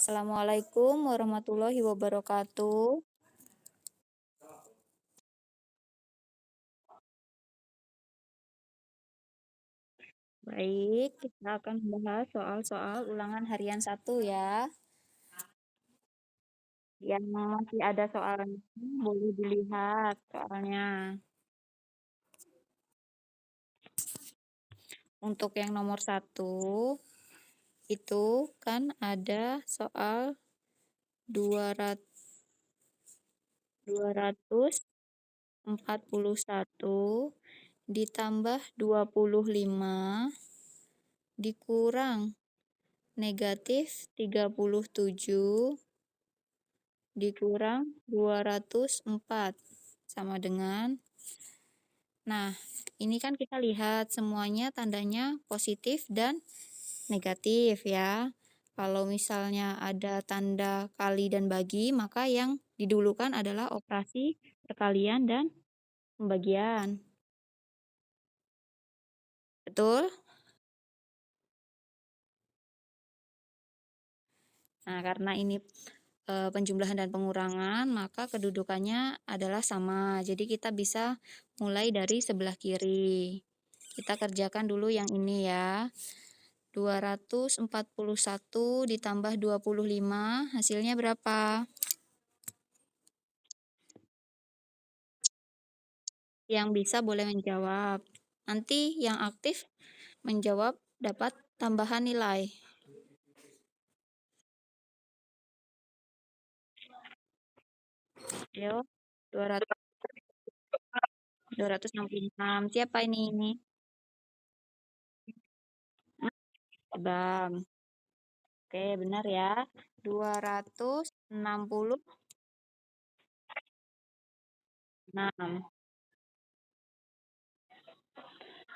Assalamualaikum warahmatullahi wabarakatuh. Baik, kita akan membahas soal-soal ulangan harian 1 ya. Yang masih ada soalnya, boleh dilihat soalnya. Untuk yang nomor 1, itu kan ada soal 241 ditambah 25 dikurang negatif 37 dikurang 204 sama dengan, nah ini kan kita lihat semuanya tandanya positif dan negatif ya. Kalau misalnya ada tanda kali dan bagi, maka yang didulukan adalah operasi perkalian dan pembagian. Betul? Nah, karena ini penjumlahan dan pengurangan, maka kedudukannya adalah sama. Jadi kita bisa mulai dari sebelah kiri. Kita kerjakan dulu yang ini ya. 241 ditambah 25, hasilnya berapa? Yang bisa boleh menjawab. Nanti yang aktif menjawab dapat tambahan nilai. Ayo, 266. Siapa ini? Bang. Oke, benar ya. 266.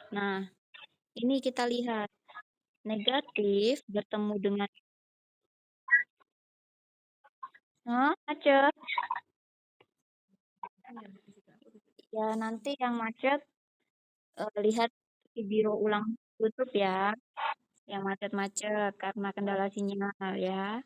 Nah, ini kita lihat. Negatif bertemu dengan macet. Ya, nanti yang macet lihat video ulang YouTube ya. Yang macet-macet karena kendala sinyal ya.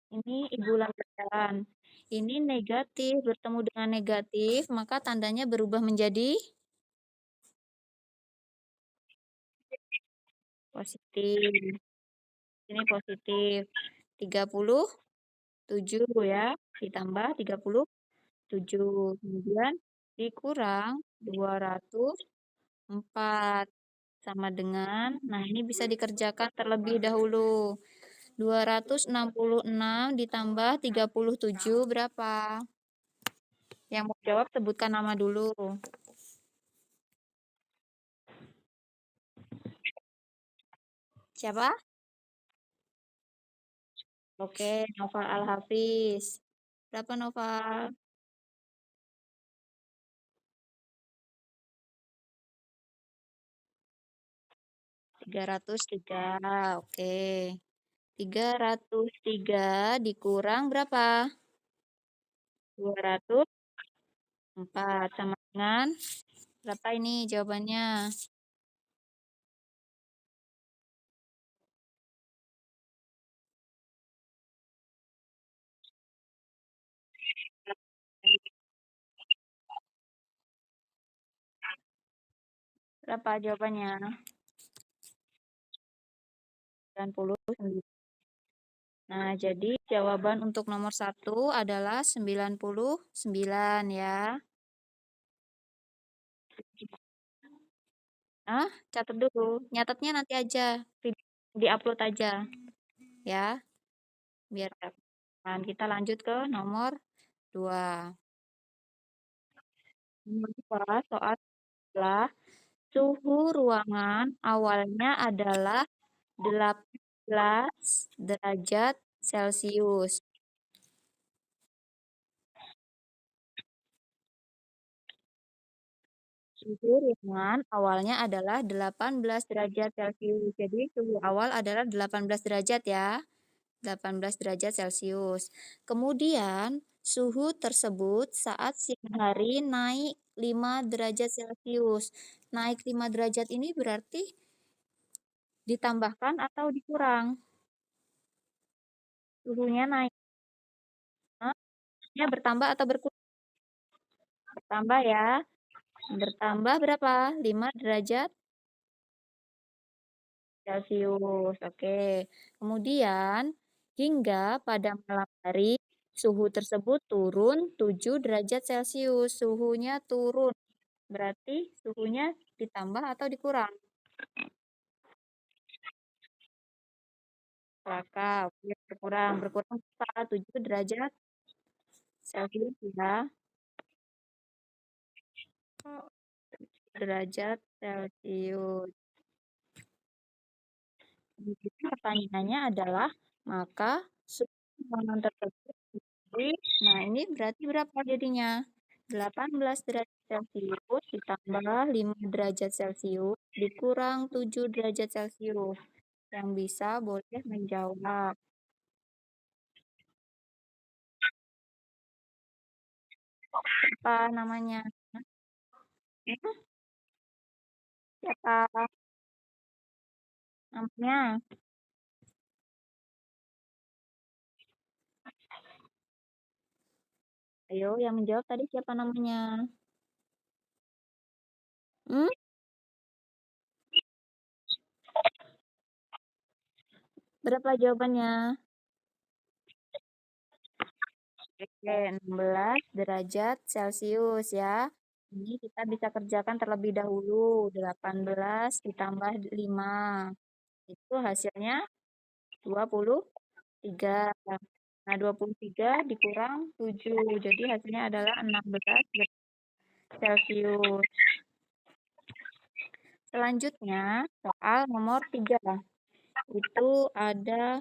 Ini Ibu lanjutkan. Ini negatif bertemu dengan negatif, maka tandanya berubah menjadi positif. Ini positif. 37 ya, ditambah 37. Kemudian dikurang 204 sama dengan, nah ini bisa dikerjakan terlebih dahulu. 266 ditambah 37 berapa? Yang mau jawab sebutkan nama dulu. Siapa? Oke, Noval Al-Hafiz. Berapa Noval? 303. Oke. 303 dikurang berapa? 204 sama dengan berapa ini jawabannya? Berapa jawabannya? 99. Nah, jadi jawaban untuk nomor 1 adalah 99 ya. Catat dulu. Nyatetnya nanti aja. Di-upload aja. Ya, biar dapat. Kita lanjut ke nomor 2. Nomor 2 soal adalah suhu ruangan awalnya adalah 18 derajat Celcius. Suhu ruangan awalnya adalah 18 derajat Celcius. Jadi suhu awal adalah 18 derajat ya. 18 derajat Celcius. Kemudian suhu tersebut saat siang hari naik 5 derajat Celcius. Naik 5 derajat ini berarti ditambahkan atau dikurang? Suhunya naik. Ya, bertambah atau berkurang? Bertambah ya. Bertambah berapa? 5 derajat Celcius. Oke. Kemudian, hingga pada malam hari, suhu tersebut turun 7 derajat Celcius. Suhunya turun. Berarti suhunya ditambah atau dikurang? Raka, oke, berkurang. Berkurang berapa? 7 derajat Celcius ya. Derajat Celcius. Jadi pertanyaannya adalah, maka suhu ruangan tersebut. Nah, ini berarti berapa jadinya? 18 derajat Celcius ditambah 5 derajat Celcius dikurang 7 derajat Celcius. Yang bisa boleh menjawab. Apa namanya? Siapa namanya? Ayo, yang menjawab tadi siapa namanya? Hmm? Berapa jawabannya? Oke, 16 derajat Celcius ya. Ini kita bisa kerjakan terlebih dahulu. 18 ditambah 5. Itu hasilnya 23. Nah, 23 dikurang 7. Jadi hasilnya adalah 16 derajat Celcius. Selanjutnya, soal nomor 3. Itu ada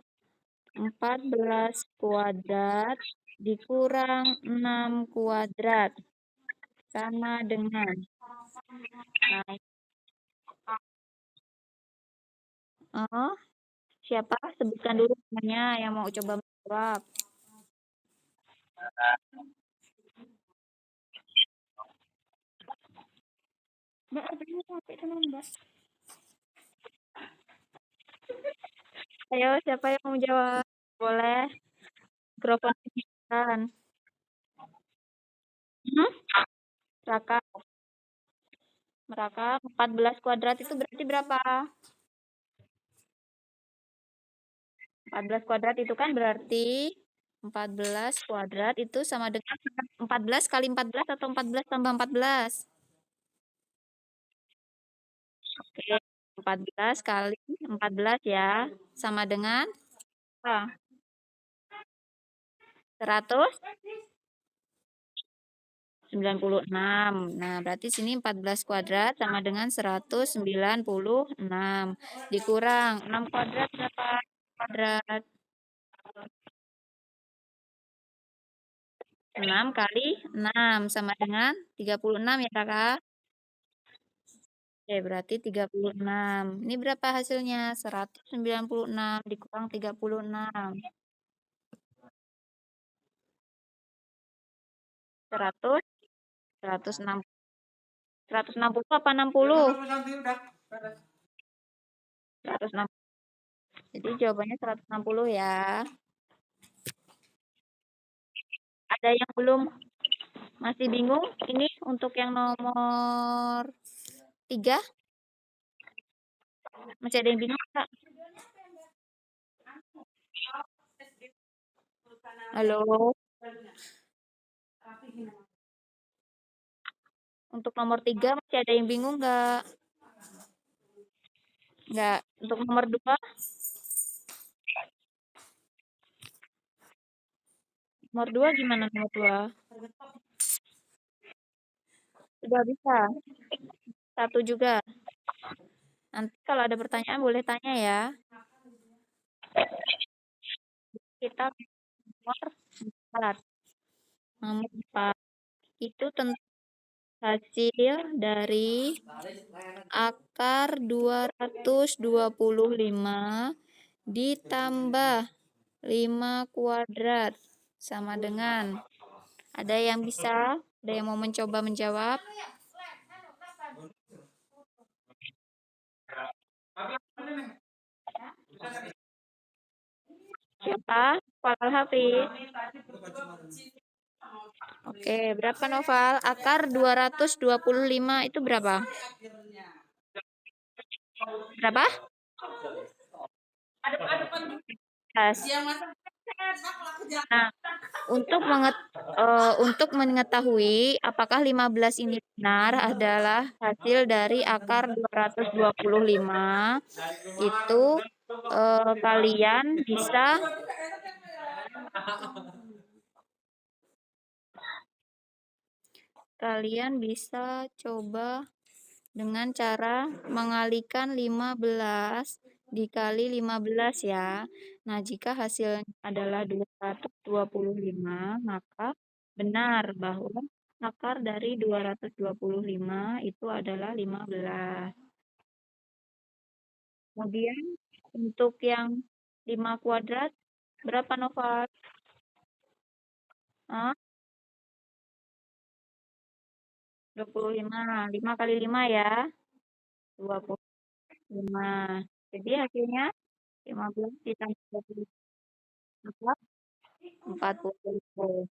14 kuadrat dikurang 6 kuadrat. Sama dengan. Oh, siapa? Sebutkan dulu namanya yang mau coba menjawab. Ayo, siapa yang mau jawab? Boleh. Mikrofon dinyalakan. Raka. Raka, 14 kuadrat itu berarti berapa? 14 kuadrat itu kan berarti 14 kuadrat itu sama dengan 14 kali 14 atau 14 tambah 14? Oke, 14 kali 14 ya. Sama dengan 196. Nah, berarti sini 14 kuadrat sama dengan 196. Dikurang 6 kuadrat berapa kuadrat? 6 kali 6 sama dengan 36 ya, Kakak? Oke, berarti 36. Ini berapa hasilnya? 196 dikurang 36. 100, 160. 160 apa 60? 160. Jadi jawabannya 160 ya. Ada yang belum masih bingung? Ini untuk yang nomor 3. Masih ada yang bingung, Kak? Halo. Untuk nomor 3 masih ada yang bingung nggak? Nggak. Untuk nomor 2? Nomor 2 gimana nomor 2? Sudah bisa. 1 juga. Nanti kalau ada pertanyaan boleh tanya ya. Kita nomor 4. Nomor 4. Itu tentang hasil dari akar 225 ditambah 5 kuadrat sama dengan. Ada yang bisa Ada yang mau mencoba menjawab? Siapa? Pak Hafiz. Oke, berapa Noval? Akar 225 itu berapa? Berapa? Yes. Nah, untuk mengetahui apakah 15 ini benar adalah hasil dari akar 225, itu kalian bisa coba dengan cara mengalikan 15 dikali 15 ya. Nah, jika hasilnya adalah 225, maka benar bahwa akar dari 225 itu adalah 15. Kemudian untuk yang 5 kuadrat berapa Nova? Ah, 25. 5 kali 5 ya, 25. Jadi hasilnya 15 ditambah 25, 40.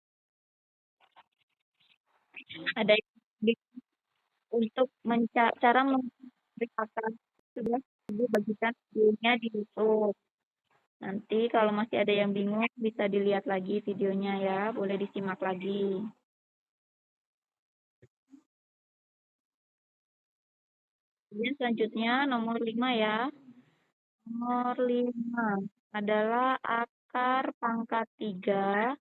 Ada yang untuk cara mencari akar sudah dibagikan videonya di YouTube. Nanti kalau masih ada yang bingung bisa dilihat lagi videonya ya, boleh disimak lagi. Kemudian selanjutnya nomor 5 ya. Nomor 5 adalah akar pangkat 3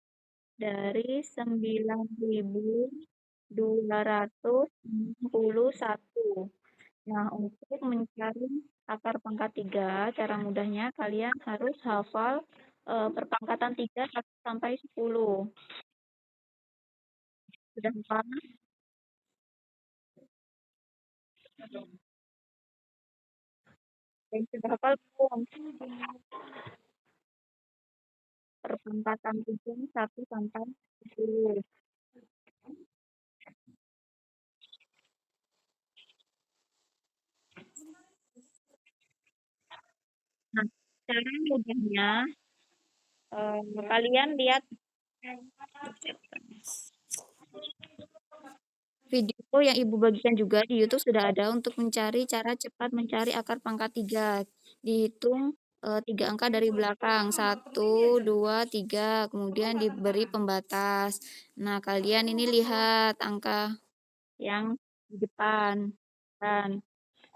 dari 9.261. Nah, untuk mencari akar pangkat 3, cara mudahnya kalian harus hafal perpangkatan 3 sampai 10. Sudah hafal? Dan sudah hafal belum? Perpangkatan 3 1 sampai 10. Nah, cara mudahnya kalian lihat video yang Ibu bagikan juga di YouTube, sudah ada untuk mencari cara cepat mencari akar pangkat 3. Dihitung 3 angka dari belakang, 1, 2, 3, kemudian diberi pembatas. Nah, kalian ini lihat angka yang di depan. Dan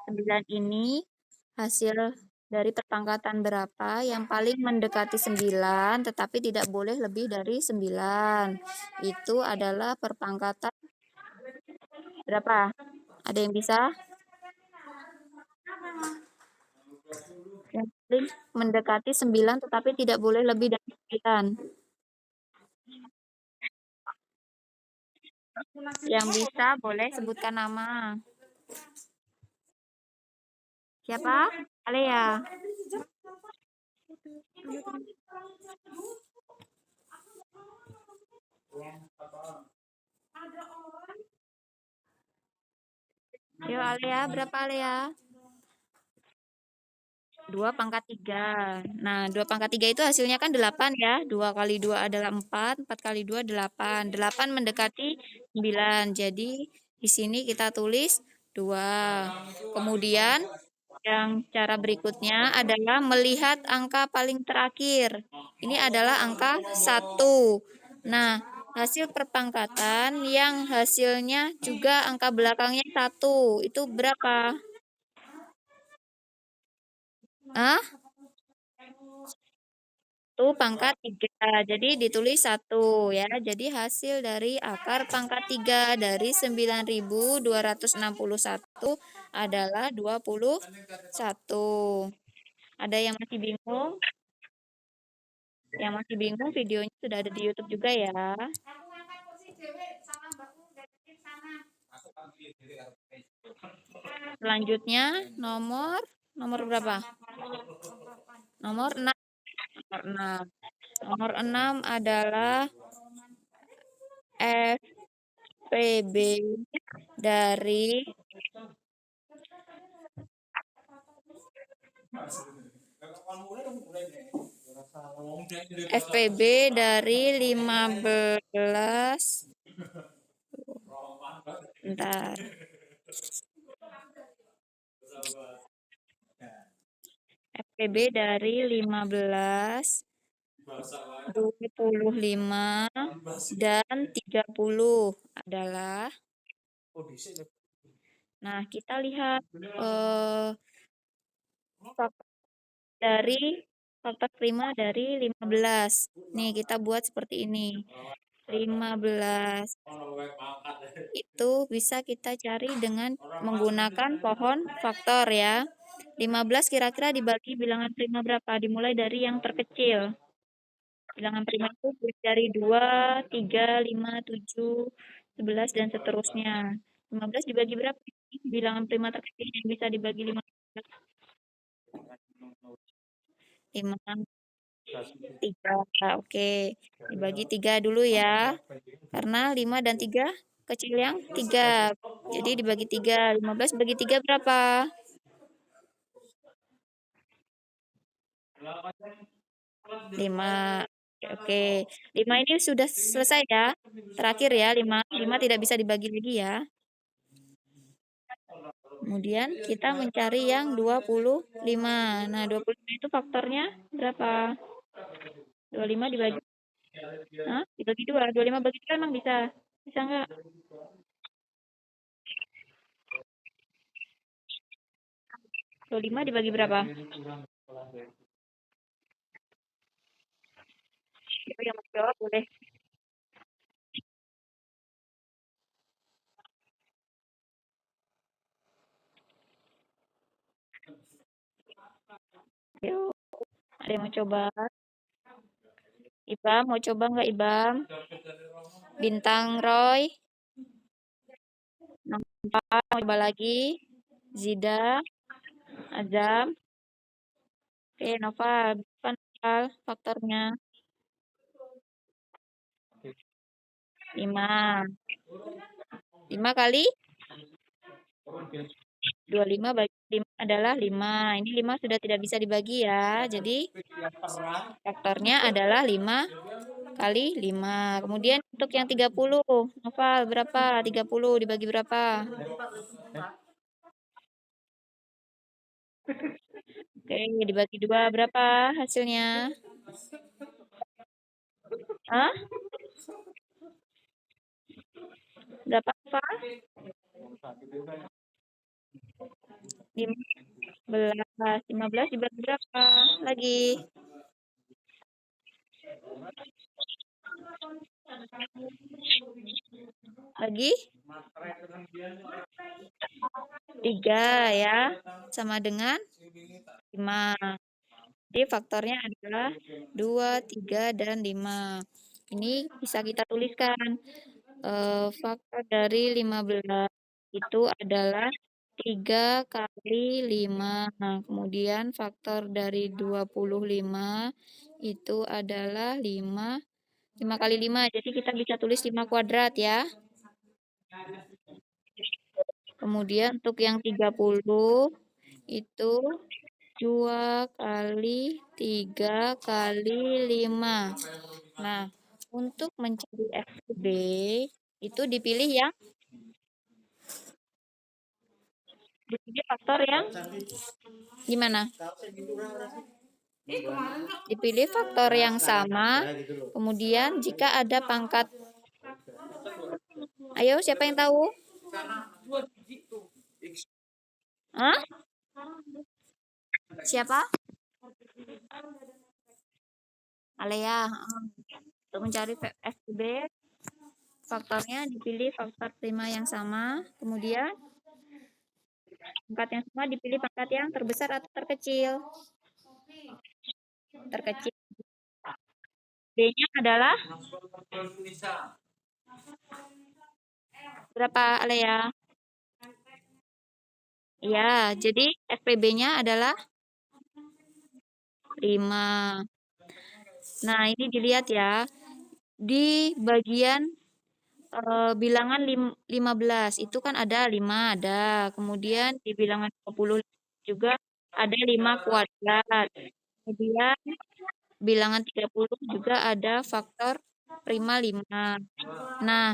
9 ini hasil dari perpangkatan berapa yang paling mendekati 9, tetapi tidak boleh lebih dari 9. Itu adalah perpangkatan berapa? Ada yang bisa? Yang paling mendekati 9 tetapi tidak boleh lebih dari 9. Yang bisa boleh sebutkan nama. Siapa? Alea. Ayo Alea, berapa Alea? 2 pangkat 3. Nah, 2 pangkat 3 itu hasilnya kan 8 ya. 2 kali 2 adalah 4, 4 kali 2 8. 8 mendekati 9. Jadi di sini kita tulis 2. Kemudian yang cara berikutnya adalah melihat angka paling terakhir. Ini adalah angka 1. Nah, hasil perpangkatan yang hasilnya juga angka belakangnya 1. Itu berapa? Ah? 1 pangkat 3. Jadi ditulis 1 ya. Jadi hasil dari akar pangkat 3 dari 9.261 adalah 21. Ada yang masih bingung? Yang masih bingung, videonya sudah ada di YouTube juga ya. Selanjutnya nomor berapa? Nomor 6. Nomor 6. Nomor 6 adalah FPB dari FPB dari 15, bentar, FPB dari 15, 25, dan 30 adalah, nah kita lihat faktor dari faktor prima dari 15. Nih kita buat seperti ini. 15 itu bisa kita cari dengan menggunakan pohon faktor ya. 15 kira-kira dibagi bilangan prima berapa? Dimulai dari yang terkecil. Bilangan prima itu dari 2, 3, 5, 7, 11, dan seterusnya. 15 dibagi berapa? Bilangan prima terkecil yang bisa dibagi 15. 5, 3. Oke. Dibagi 3 dulu ya. Karena 5 dan 3 kecil yang 3. Jadi dibagi 3. 15 bagi 3 berapa? 5. Oke. 5 ini sudah selesai ya. Terakhir ya, 5. 5 tidak bisa dibagi lagi ya. Kemudian kita mencari yang 25. Nah, 25 itu faktornya berapa? 25 dibagi, hah? Dibagi 2. 25 bagi 3 emang bisa? Bisa nggak? 25 dibagi berapa? Siapa yang mau jawab boleh. Yuk, ada yang mau coba? Ibam, mau coba nggak Ibam? Bintang Roy, Nampak, mau coba lagi? Zida, Azam. Oke, Nova, berapa faktornya? 5. 5 kali 25 bagi 5 adalah 5. Ini 5 sudah tidak bisa dibagi ya. Jadi faktornya adalah 5 kali 5. Kemudian untuk yang 30, Noval berapa? 30 dibagi berapa? Oke, dibagi 2 berapa hasilnya? Hah? Berapa, Noval? 15. 15 dibagi berapa? Lagi. Lagi? 3 ya. Sama dengan 5. Jadi faktornya adalah 2, 3, dan 5. Ini bisa kita tuliskan. Faktor dari 15 itu adalah 3 kali 5. Nah, kemudian faktor dari 25 itu adalah 5. 5 kali 5. Jadi kita bisa tulis 5 kuadrat ya. Kemudian untuk yang 30 itu 2 kali 3 kali 5. Nah, untuk mencari FB itu dipilih faktor yang gimana? Dipilih faktor yang sama. Kemudian jika ada pangkat, ayo siapa yang tahu? Hah? Siapa? Alea. Untuk mencari FB, faktornya dipilih faktor prima yang sama. Kemudian pangkat yang sama dipilih pangkat yang terbesar atau terkecil. Terkecil. B-nya adalah berapa, Alea? Ya, jadi FPB-nya adalah 5. Nah, ini dilihat ya. Di bagian bilangan 15 itu kan ada 5 ada. Kemudian di bilangan 20 juga ada 5 kuadrat. Kemudian bilangan 30 juga ada faktor prima 5. Nah,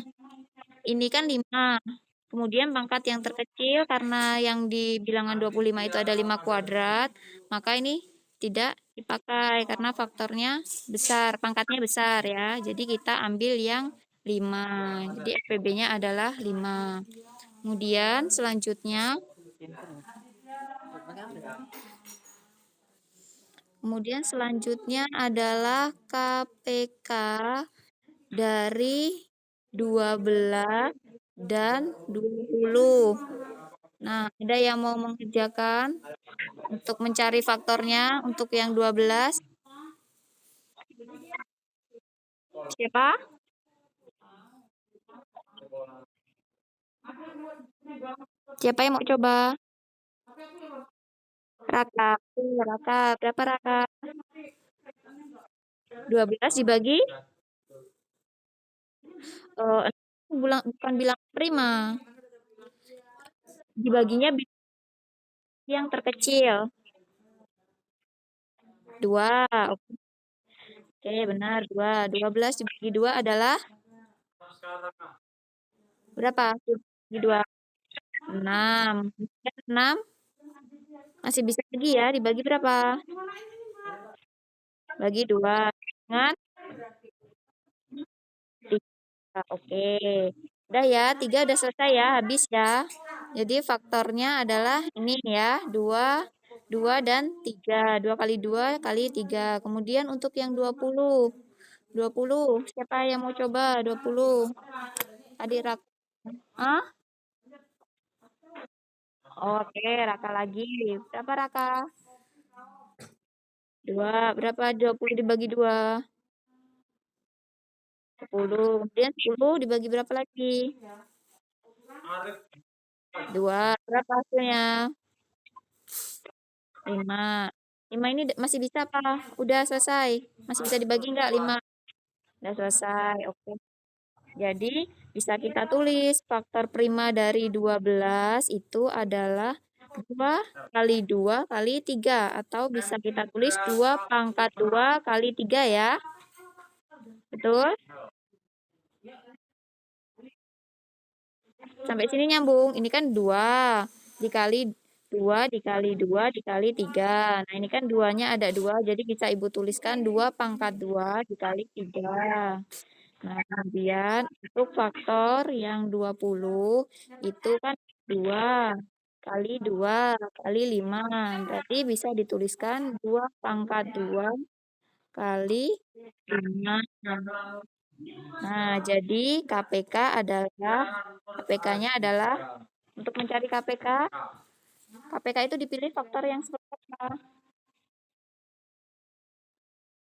ini kan 5. Kemudian pangkat yang terkecil karena yang di bilangan 25 itu ada 5 kuadrat, maka ini tidak dipakai karena faktornya besar, pangkatnya besar ya. Jadi kita ambil yang 5. Jadi FPB-nya adalah 5. Kemudian selanjutnya adalah KPK dari 12 dan 20. Nah, ada yang mau mengerjakan untuk mencari faktornya untuk yang 12? Siapa? Siapa yang mau coba? Raka. Raka, berapa Raka? 12 dibagi bukan bilang prima. Dibaginya yang terkecil. 2. Oke, benar. 2. 12 dibagi 2 adalah berapa? Dibagi 2. 6. 6 masih bisa lagi ya. Dibagi berapa? Bagi 2. Dengan 3. Oke. Udah ya, 3 udah selesai ya, habis ya. Jadi faktornya adalah ini ya, 2, 2 dan 3. 2 kali 2 kali 3. Kemudian untuk yang 20. 20, siapa yang mau coba 20? Adik Raka. Hah? Oke, Raka lagi. Berapa Raka? 2. Berapa 20 dibagi 2? 10. Kemudian 10 dibagi berapa lagi? 2. Berapa hasilnya? 5. 5 ini masih bisa apa? Udah selesai. Masih bisa dibagi nggak 5? Udah selesai. Oke. Jadi bisa kita tulis faktor prima dari 12 itu adalah 2 kali 2 kali 3. Atau bisa kita tulis 2 pangkat 2 kali 3 ya. Betul? Sampai sini nyambung. Ini kan 2 dikali 2 dikali 2 dikali 3. Nah, ini kan 2-nya ada 2, jadi bisa Ibu tuliskan 2 pangkat 2 dikali 3. Nah, kemudian untuk faktor yang 20 itu kan 2 kali 2 kali 5. Berarti bisa dituliskan 2 pangkat 2 kali 5. Nah, jadi KPK-nya adalah untuk mencari KPK itu dipilih faktor yang seperti apa?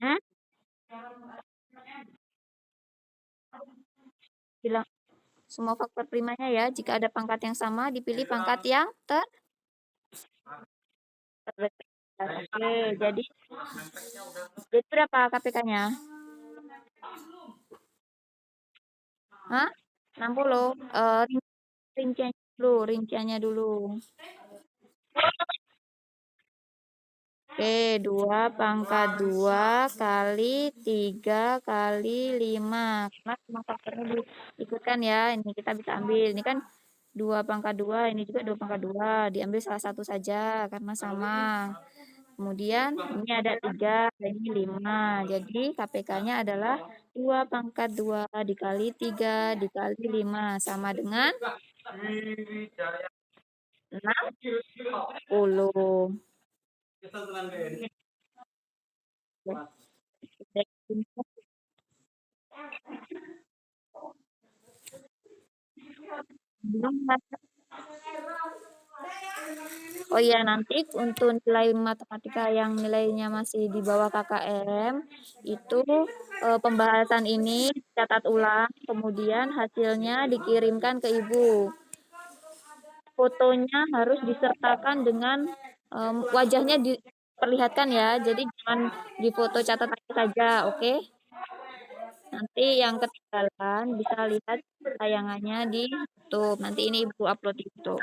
Hah? Bilang semua faktor primanya ya. Jika ada pangkat yang sama, dipilih pangkat yang terbesar. Oke, jadi berapa KPK-nya? Hah? 60. Rinciannya dulu. Oke, 2 pangkat 2 kali 3 kali 5. Karena semua faktornya diikutkan ya. Ini kita bisa ambil. Ini kan 2 pangkat 2, ini juga 2 pangkat 2. Diambil salah satu saja karena sama. Kemudian ini ada 3, ini 5. Jadi KPK-nya adalah 2 pangkat 2 dikali 3 dikali 5. Sama dengan 60. Belum. Oh iya, nanti untuk nilai matematika yang nilainya masih di bawah KKM, itu pembahasan ini catat ulang, kemudian hasilnya dikirimkan ke Ibu. Fotonya harus disertakan dengan wajahnya diperlihatkan ya, jadi jangan difoto catatan saja, oke? Nanti yang ketinggalan bisa lihat tayangannya di YouTube. Nanti ini Ibu upload di YouTube.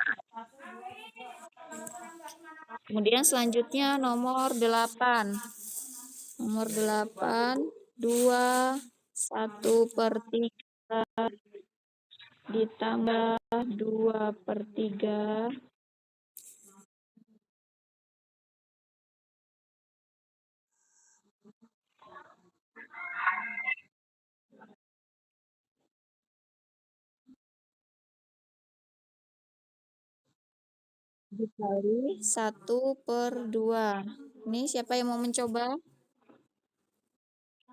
Kemudian selanjutnya nomor 8. Nomor 8, 2, 1/3 ditambah 2/3 dikali 1/2. Ini siapa yang mau mencoba?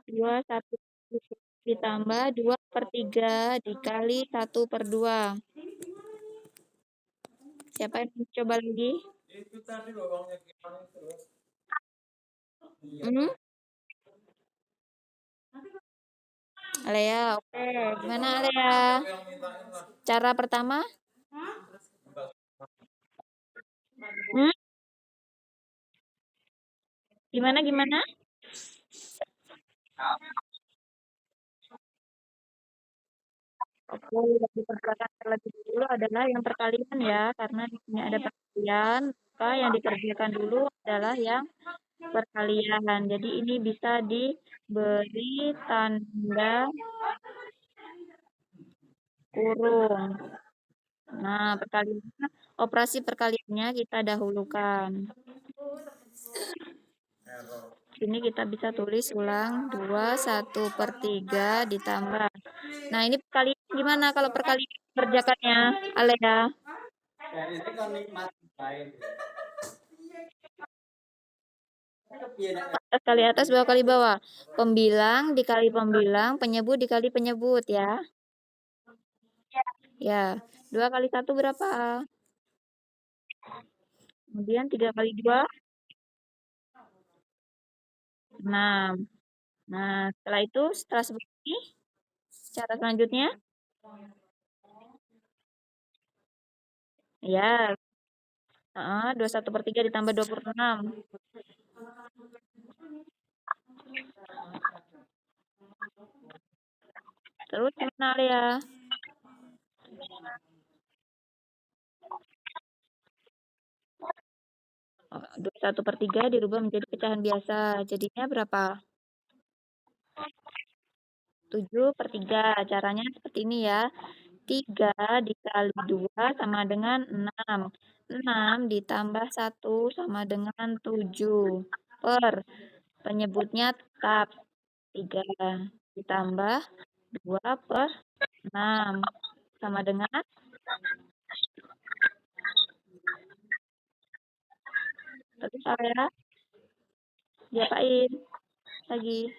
1 ditambah 2/3 dikali 1/2. Siapa yang mau coba lagi? Hmm? Alea, oke. Gimana Alea? Cara pertama? Hmm? Gimana? Oke, yang dikerjakan terlebih dulu adalah yang perkalian ya, karena di sini ada perkalian, maka yang dikerjakan dulu adalah yang perkalian. Jadi ini bisa diberi tanda kurung. Nah, operasi perkaliannya kita dahulukan. Ini kita bisa tulis ulang 2/1/3 ditambah. Nah, ini perkalian gimana kalau perkalian kerjakannya, Alea? Atas kali atas, bawah kali bawah. Pembilang dikali pembilang, penyebut dikali penyebut ya. Ya, 2 kali 1 berapa? Kemudian 3 kali 2, 6. Nah, setelah seperti ini, cara selanjutnya, ya, 21/3 ditambah 26. Terus gimana ya? 21/3 dirubah menjadi pecahan biasa. Jadinya berapa? 7/3. Caranya seperti ini ya. 3 dikali 2 sama dengan 6. 6 ditambah 1 sama dengan 7. Per penyebutnya tetap 3 ditambah 2/6 sama dengan, terus area diapain lagi?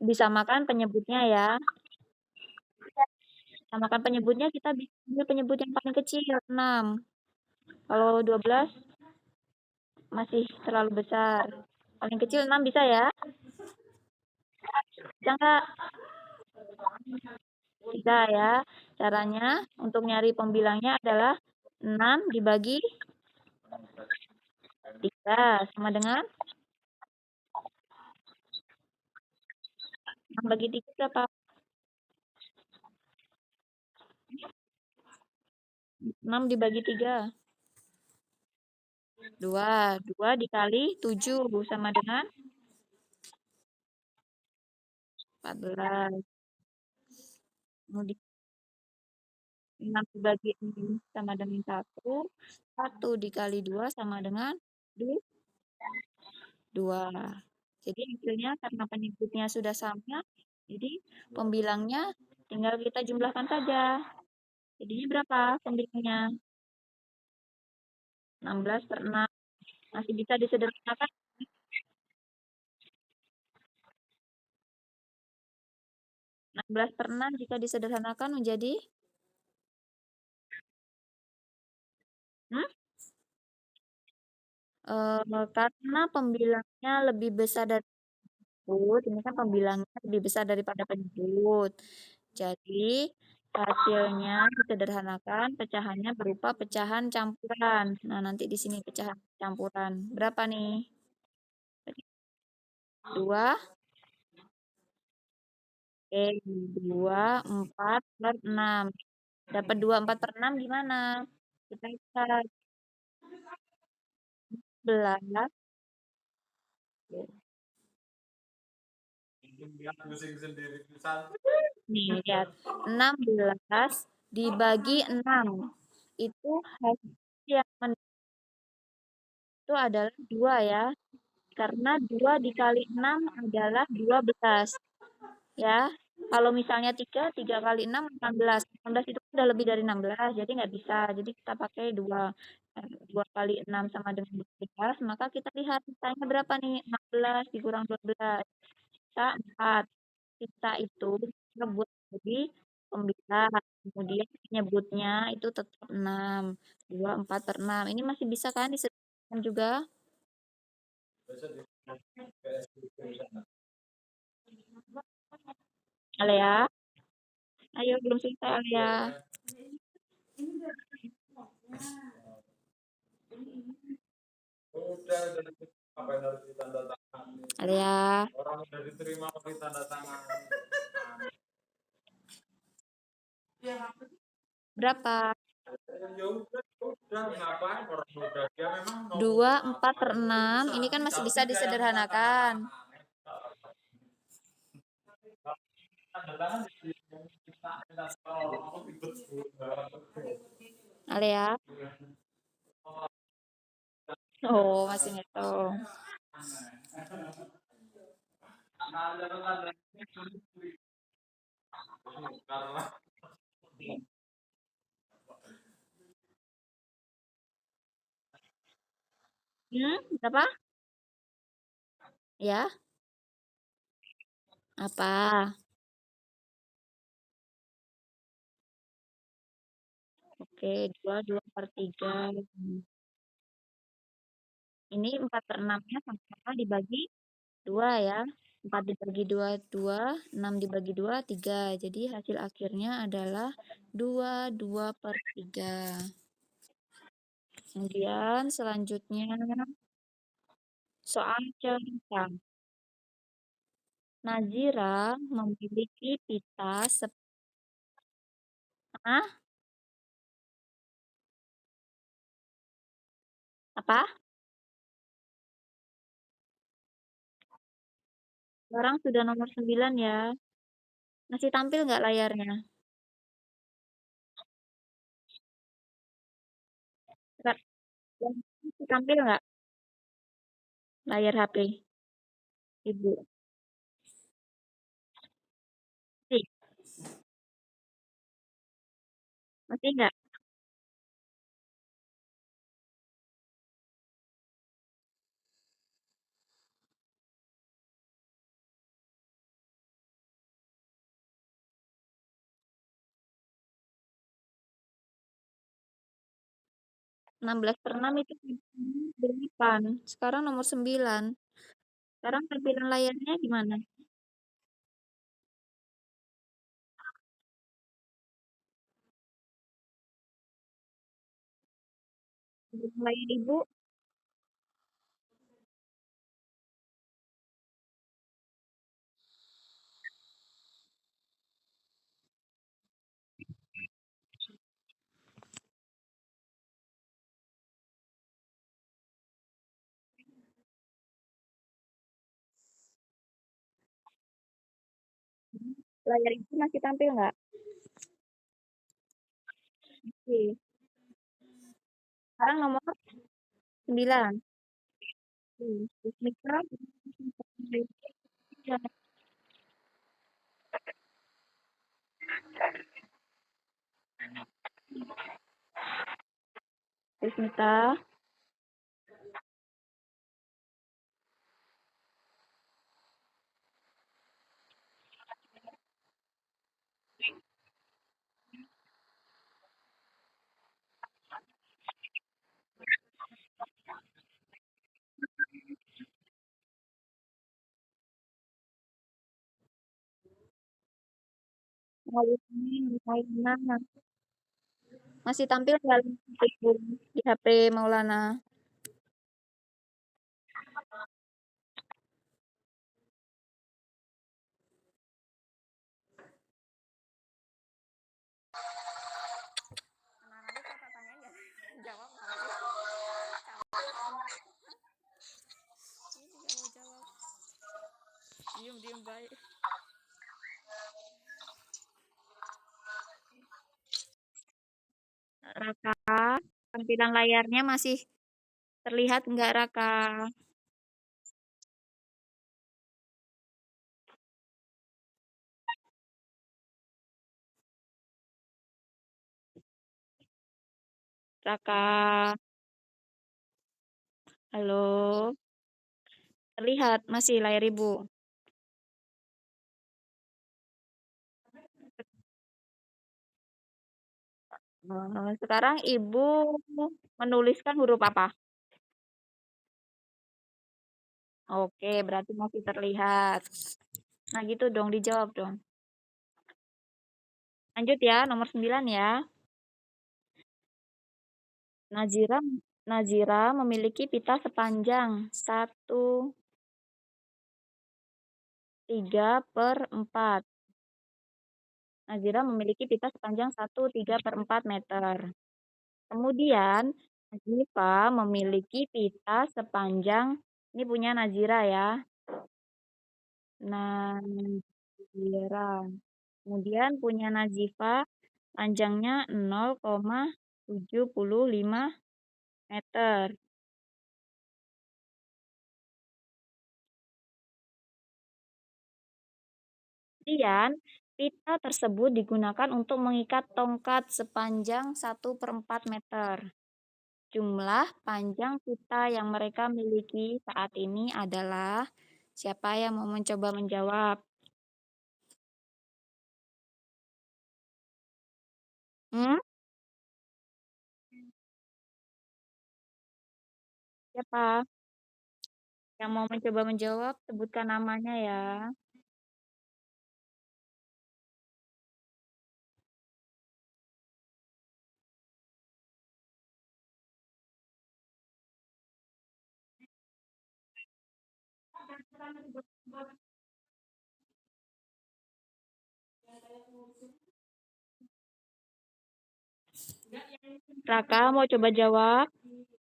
Disamakan penyebutnya ya. Samakan penyebutnya, kita bisa ambil penyebut yang paling kecil 6. Kalau 12 masih terlalu besar. Paling kecil 6 bisa ya? Bisa nggak? Bisa ya. Caranya untuk nyari pembilangnya adalah 6 dibagi 3 sama dengan 6 bagi 3 berapa? 6 dibagi 3. 2. 2 dikali 7 sama dengan 14. Kemudian 6 dibagi 6 sama dengan 1. 1 dikali 2 sama dengan 2. Jadi hasilnya karena penyebutnya sudah sama, jadi pembilangnya tinggal kita jumlahkan saja. Jadinya berapa pembilangnya? 16/6. Masih bisa disederhanakan. 16/6 jika disederhanakan menjadi, hmm? Karena pembilangnya lebih besar dari penyebut, ini kan pembilangnya lebih besar daripada penyebut. Jadi Hasilnya disederhanakan, pecahannya berupa pecahan campuran. Nah, nanti di sini pecahan campuran. Berapa nih? 2. Oke, 2, 4 per 6. Dapat 2, 4 per 6 gimana? Kita lihat 11. Nih, lihat. 16 dibagi 6. Itu hasil yang itu adalah 2 ya. Karena 2 dikali 6 adalah 12. Ya, kalau misalnya 3 kali 6, 18. 18 itu udah lebih dari 16, jadi nggak bisa. Jadi kita pakai 2. 2 kali 6 sama dengan 12, maka kita lihat sisanya berapa nih? 16 dikurang 12. Sisa 4. Sisa itu kita buat jadi pembilang. Kemudian nyebutnya itu tetap 6. 2, 4 per 6. Ini masih bisa kan disebutkan juga? Alea, ayo belum selesai Alea. Alea. Berapa? 2, 4 per 6. Ini kan masih bisa disederhanakan. Alea. Oh, masih ngitung. Berapa? Ya, apa? Oke, 2, 2 per 3. Ini 4 per 6-nya sama-sama dibagi 2 ya. 4 dibagi 2, 2. 6 dibagi 2, 3. Jadi hasil akhirnya adalah 2, 2 per 3. Kemudian selanjutnya soal cerita. Nazira memiliki pita ah, apa? Sekarang sudah nomor 9 ya. Masih tampil nggak layarnya? Nggak- Masih tampil nggak layar HP Ibu? Masih, masih nggak? 16 per 6 itu 8. Sekarang nomor 9. Sekarang tampilan layarnya gimana? Layar Ibu, layar Ibu masih tampil nggak? Oke. Sekarang nomor 9. Mitra. Mitra. Maulana. Masih tampil nggak itu di HP Maulana? Jawab diem baik. Raka, tampilan layarnya masih terlihat nggak Raka? Raka, halo, terlihat masih layar ibu. Sekarang ibu menuliskan huruf apa? Oke, berarti masih terlihat. Nah gitu dong, dijawab dong. Lanjut ya, nomor 9 ya. Nazira Nazira memiliki pita sepanjang 1,3/4. Nazira memiliki pita sepanjang 1,3/4 meter. Kemudian Nazifa memiliki pita sepanjang, ini punya Nazira ya. Nazira. Kemudian punya Nazifa panjangnya 0,75 meter. Kemudian pita tersebut digunakan untuk mengikat tongkat sepanjang 1/4 meter. Jumlah panjang pita yang mereka miliki saat ini adalah, siapa yang mau mencoba menjawab? Hmm? Siapa yang mau mencoba menjawab? Sebutkan namanya ya. Raka mau coba jawab?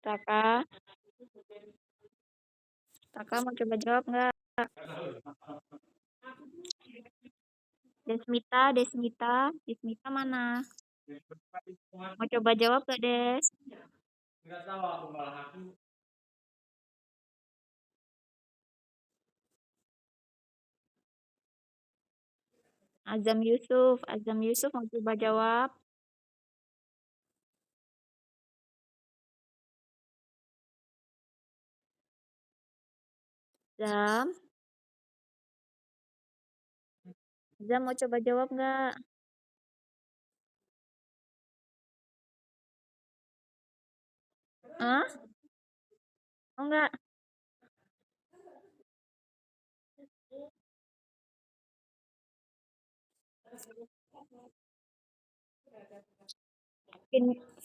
Raka, Raka mau coba jawab nggak? Desmita, Desmita, Desmita mana? Mau coba jawab gak, Des? Azam Yusuf mau coba jawab? Azam, Azam mau coba jawab nggak? Hah? Oh enggak?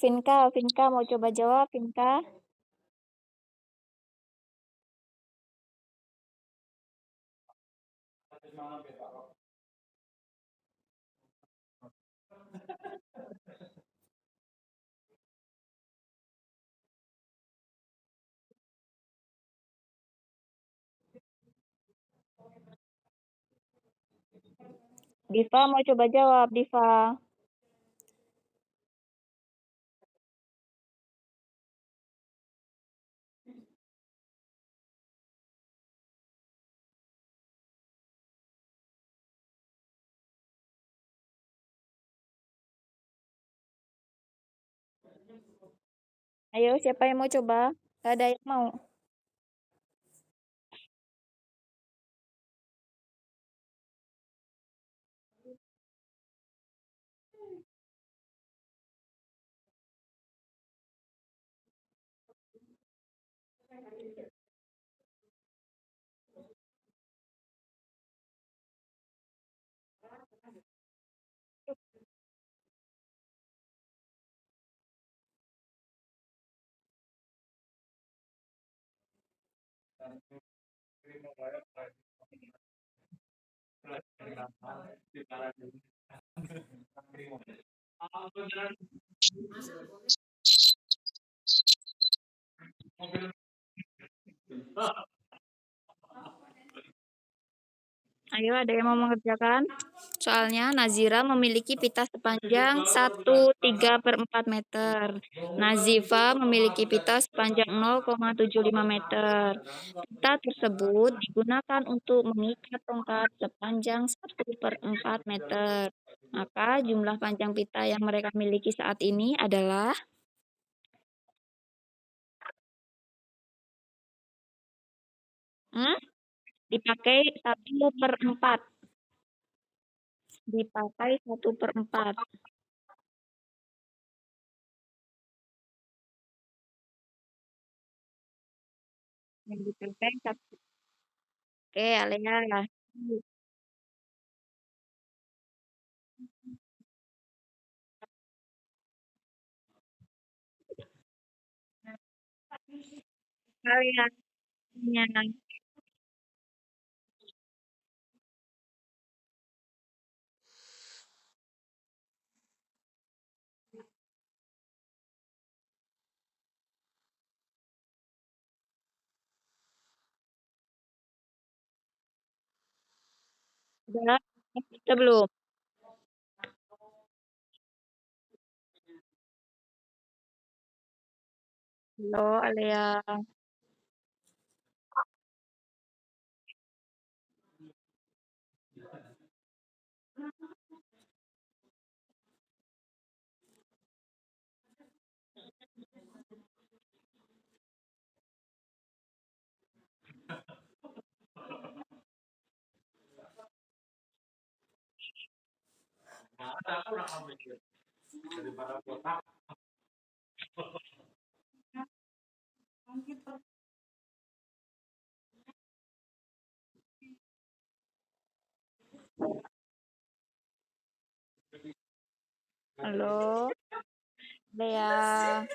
Vinka mau coba jawab, Vinka? Diva mau coba jawab, Diva. Ayo, siapa yang mau coba? Gak ada yang mau. Ayo, ada yang mau mengerjakan? Soalnya Nazira memiliki pita sepanjang 1,3/4 meter. Nazifa memiliki pita sepanjang 0,75 meter. Pita tersebut digunakan untuk mengikat tongkat sepanjang 1/4 meter. Maka jumlah panjang pita yang mereka miliki saat ini adalah hmm, dipakai 1/4. Dipakai 1/4. Yang dipakai satu. Oke, Alea. Alea. Udah, kita belum. Halo, Alea. Halo, Alea.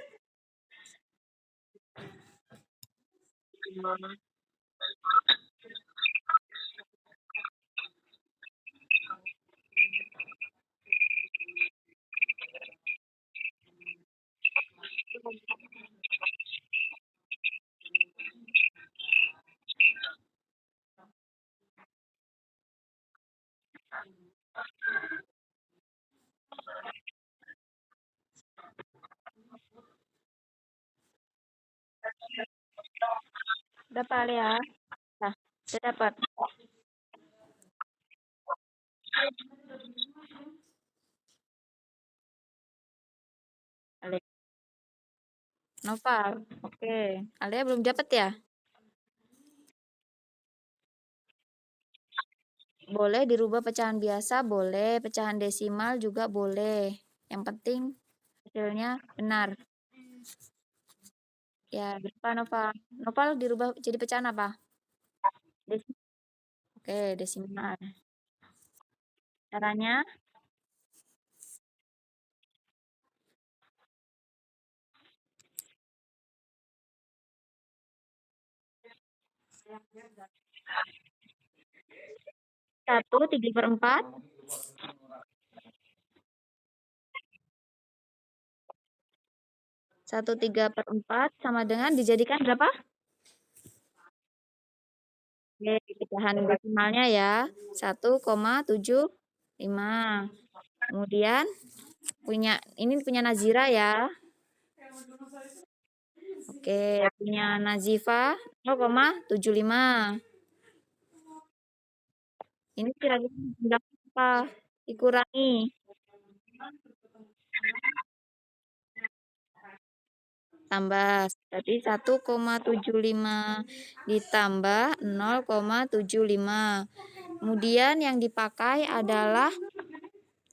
Dapat, Alea? Nah, sudah dapat. Alea. Noval. Oke. Alea belum dapat ya? Boleh dirubah pecahan biasa, boleh. Pecahan desimal juga boleh. Yang penting hasilnya benar. Ya, berapa Noval? Noval dirubah jadi pecahan apa? Desimal. Oke, desimal. Caranya 1/3/4. 1/3/4 sama dengan dijadikan berapa? Oke, pecahan desimalnya ya. 1,75. Kemudian ini punya Nazira ya. Oke, punya Nazifa 0,75. Ini kira-kira berapa? Dikurangi. Tambah. Berarti 1,75 ditambah 0,75. Kemudian yang dipakai adalah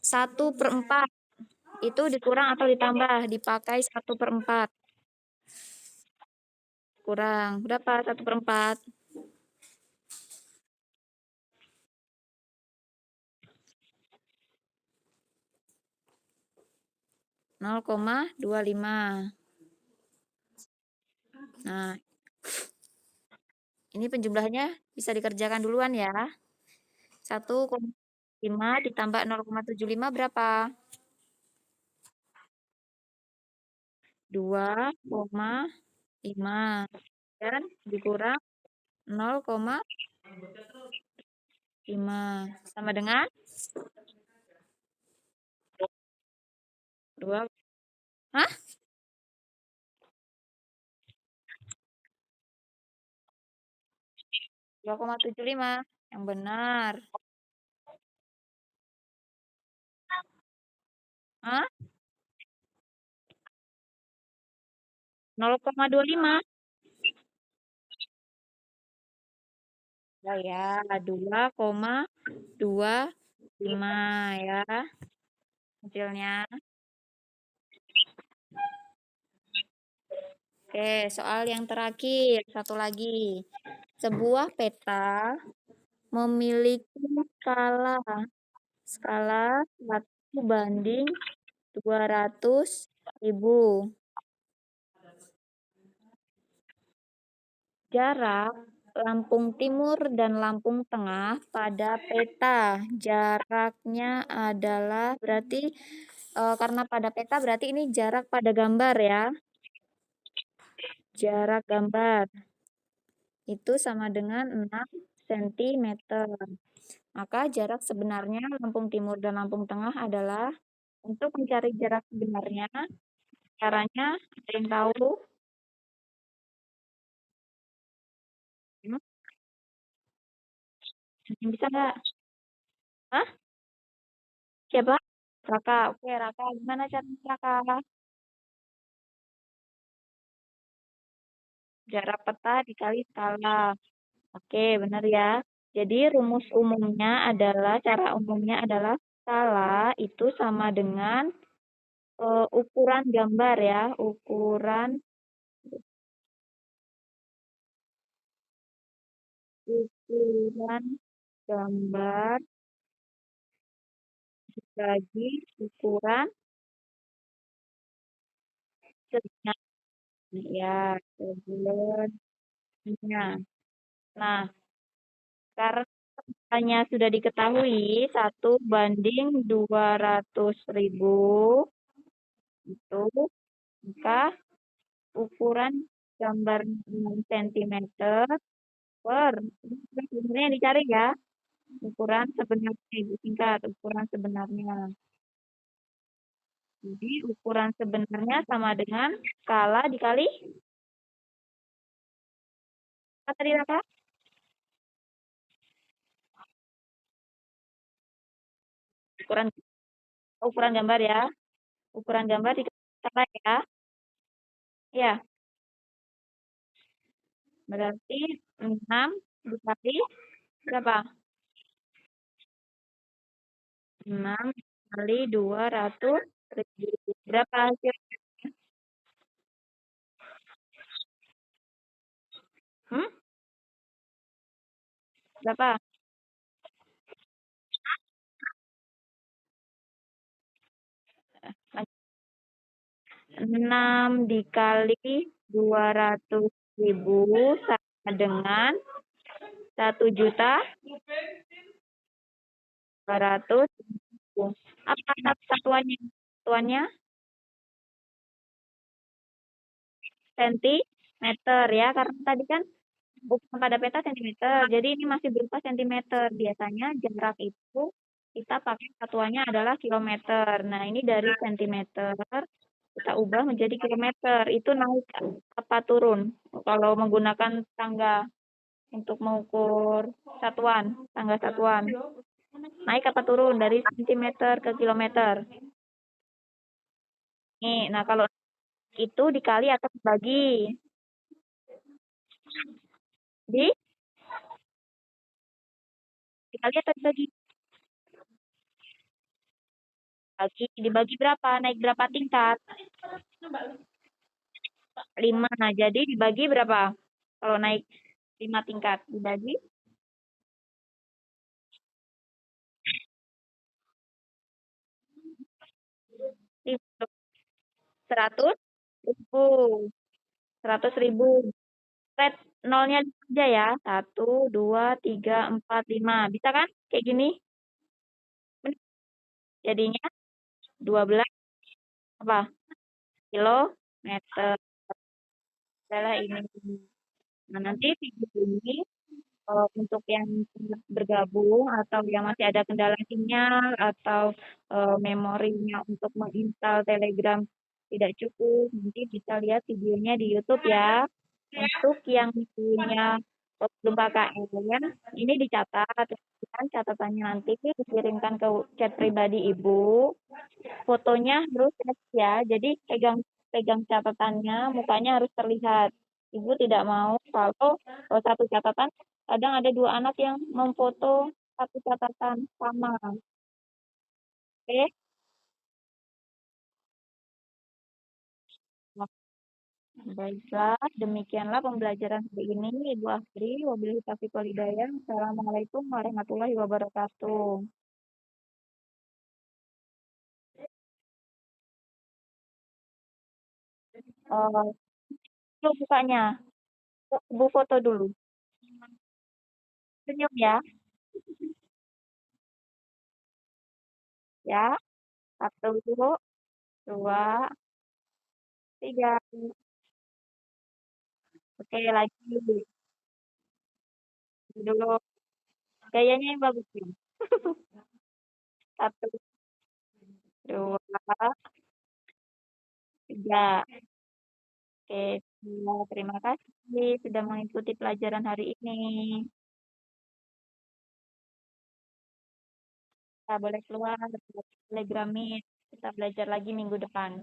1/4. Itu dikurang atau ditambah? Dipakai 1/4. Kurang. Berapa 1/4? 0,25. Nah, ini penjumlahannya bisa dikerjakan duluan ya. 1, 5 ditambah 0,75 berapa? 2,5 dan dikurang 0,5 sama dengan 2. Hah? 2,75 yang benar. Hah? 0,25. Ya, 2,25 ya hasilnya. Oke, soal yang terakhir, satu lagi. Sebuah peta memiliki skala 1 banding 200.000. Jarak Lampung Timur dan Lampung Tengah pada peta. Jaraknya adalah berarti karena pada peta berarti ini jarak pada gambar ya. Jarak gambar itu sama dengan 6 cm. Maka jarak sebenarnya Lampung Timur dan Lampung Tengah adalah, untuk mencari jarak sebenarnya, caranya ada yang tahu? Hmm? Yang bisa nggak? Hah? Siapa? Raka. Oke, Raka. Gimana cara Raka? Jarak peta dikali skala. Oke, benar ya. Jadi cara umumnya adalah skala itu sama dengan ukuran gambar ya. Ukuran gambar bagi ukuran sebenarnya ya, sebenarnya. Nah, karena hanya sudah diketahui 1 banding 200.000 itu, maka ukuran gambar 6 cm per, sebenarnya yang dicari ya, ukuran sebenarnya, disingkat ukuran sebenarnya. Jadi ukuran sebenarnya sama dengan skala dikali apa tadi Raka? Ukuran ukuran gambar ya. Ukuran gambar dikali skala ya. Ya, berarti 6 dikali berapa? 6 kali 200.000. Berapa hasil? Hmm? Berapa? 6 dikali 200.000 sama dengan 1.200.000. Apa satuannya? Satuannya sentimeter ya, karena tadi kan bukan pada peta sentimeter, jadi ini masih berupa sentimeter. Biasanya jarak itu kita pakai satuannya adalah kilometer. Nah, ini dari sentimeter kita ubah menjadi kilometer. Itu naik apa turun? Kalau menggunakan tangga untuk mengukur tangga satuan. Naik apa turun dari sentimeter ke kilometer? Nih, nah kalau itu dikali atau dibagi? Di Dikali atau dibagi? Dibagi berapa? Naik berapa tingkat? 5. Jadi dibagi berapa? Kalau naik 5 tingkat dibagi 100.000. 100.000. Red nolnya aja ya. 1, 2, 3, 4, 5. Bisa kan? Kayak gini. Jadinya 12 apa? Kilometer adalah ini. Nah, nanti video ini untuk yang bergabung atau yang masih ada kendala sinyal atau memorinya untuk menginstal Telegram tidak cukup, nanti bisa lihat videonya di YouTube ya. Untuk yang punya belum KKN, ini dicatat, kan catatannya nanti dikirimkan ke chat pribadi Ibu. Fotonya harus fresh ya, jadi pegang pegang catatannya, mukanya harus terlihat. Ibu tidak mau kalau satu catatan, kadang ada dua anak yang memfoto satu catatan sama. Oke? Nah, baiklah, demikianlah pembelajaran hari ini, Ibu Afri. Wabillahi taufiq wal hidayah. Assalamualaikum warahmatullahi wabarakatuh. Eh, Yuk bukanya. Bu foto dulu. Senyum ya. Ya. Satu, dua, tiga. Oke, lagi dulu. Gayanya yang bagus ya. Satu, dua, tiga. Oke, terima kasih sudah mengikuti pelajaran hari ini. Kita boleh keluar Telegram Meet. Kita belajar lagi minggu depan.